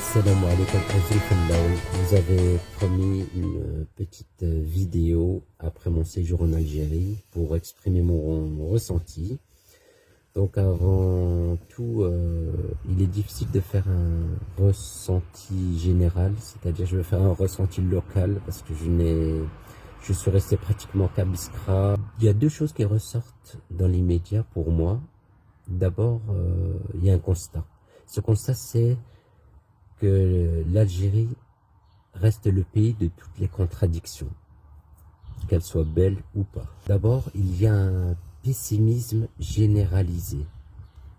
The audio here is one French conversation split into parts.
Salam alaikum, vous avez promis une petite vidéo après mon séjour en Algérie pour exprimer mon ressenti. Donc avant tout, il est difficile de faire un ressenti général, c'est-à-dire je vais faire un ressenti local parce que je suis resté pratiquement qu'à Biskra. Il y a deux choses qui ressortent dans l'immédiat pour moi. D'abord, il y a un constat. Ce constat, c'est que l'Algérie reste le pays de toutes les contradictions, qu'elles soient belles ou pas. D'abord, il y a un pessimisme généralisé,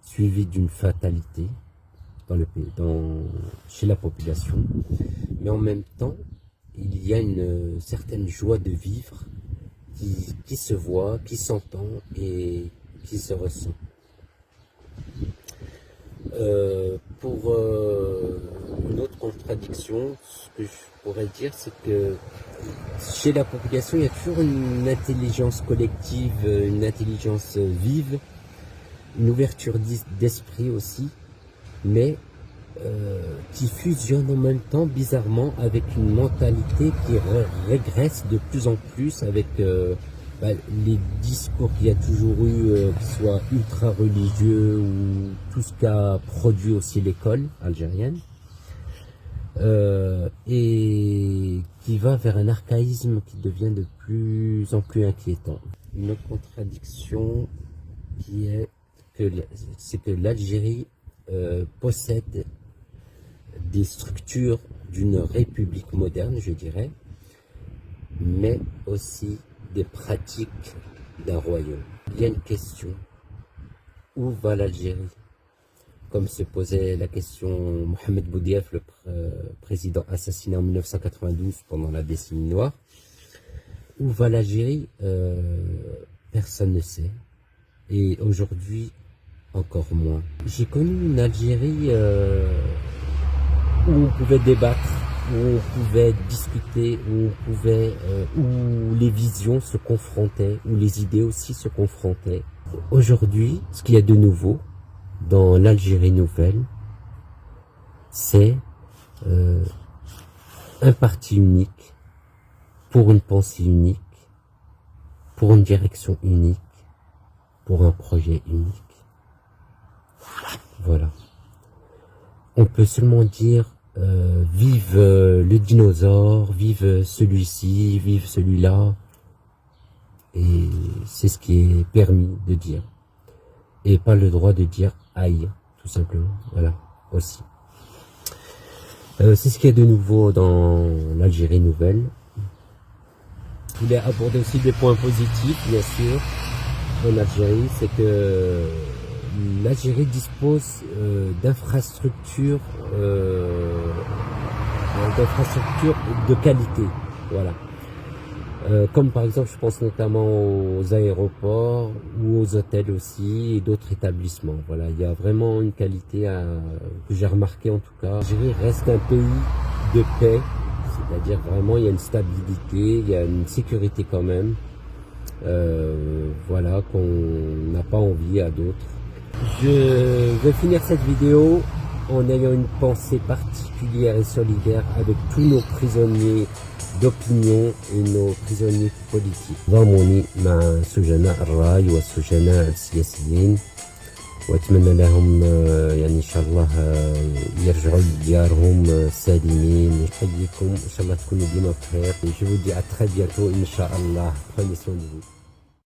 suivi d'une fatalité dans le pays, chez la population, mais en même temps, il y a une certaine joie de vivre qui se voit, qui s'entend et qui se ressent. Pour une autre contradiction, ce que je pourrais dire, c'est que chez la population, il y a toujours une intelligence collective, une intelligence vive, une ouverture d'esprit aussi, mais qui fusionne en même temps, bizarrement, avec une mentalité qui régresse de plus en plus avec les discours qu'il y a toujours eu, qui soient ultra religieux ou tout ce qu'a produit aussi l'école algérienne, et qui va vers un archaïsme qui devient de plus en plus inquiétant. Une autre contradiction c'est que l'Algérie possède des structures d'une république moderne, je dirais, mais aussi des pratiques d'un royaume. Il y a une question, où va l'Algérie? Comme se posait la question Mohamed Boudiaf, le président assassiné en 1992 pendant la décennie noire. Où va l'Algérie? Personne ne sait. Et aujourd'hui, encore moins. J'ai connu une Algérie où on pouvait débattre, où on pouvait discuter, où les visions se confrontaient, où les idées aussi se confrontaient. Aujourd'hui, ce qu'il y a de nouveau dans l'Algérie nouvelle, c'est un parti unique, pour une pensée unique, pour une direction unique, pour un projet unique. Voilà. On peut seulement dire vive le dinosaure, vive celui-ci, vive celui-là. Et c'est ce qui est permis de dire. Et pas le droit de dire aïe, tout simplement. Voilà, aussi. C'est ce qu'il y a de nouveau dans l'Algérie nouvelle. Je voulais aborder aussi des points positifs, bien sûr, en Algérie. C'est que l'Algérie dispose d'infrastructures de qualité, voilà. Comme par exemple, je pense notamment aux aéroports ou aux hôtels aussi et d'autres établissements. Voilà, il y a vraiment une qualité que j'ai remarqué en tout cas. L'Algérie reste un pays de paix, c'est-à-dire vraiment il y a une stabilité, il y a une sécurité quand même. Voilà, qu'on n'a pas envie à d'autres. Je vais finir cette vidéo en ayant une pensée particulière et solidaire avec tous nos prisonniers d'opinion et nos prisonniers politiques. ضامني مع سجناء الراي والسجناء السياسيين واتمنى لهم يعني ان شاء الله يرجعوا لديارهم سالمين. نحييكم ان شاء الله تكونوا ديما بخير. Je vous dis à très bientôt ان شاء الله. Prenez soin de vous.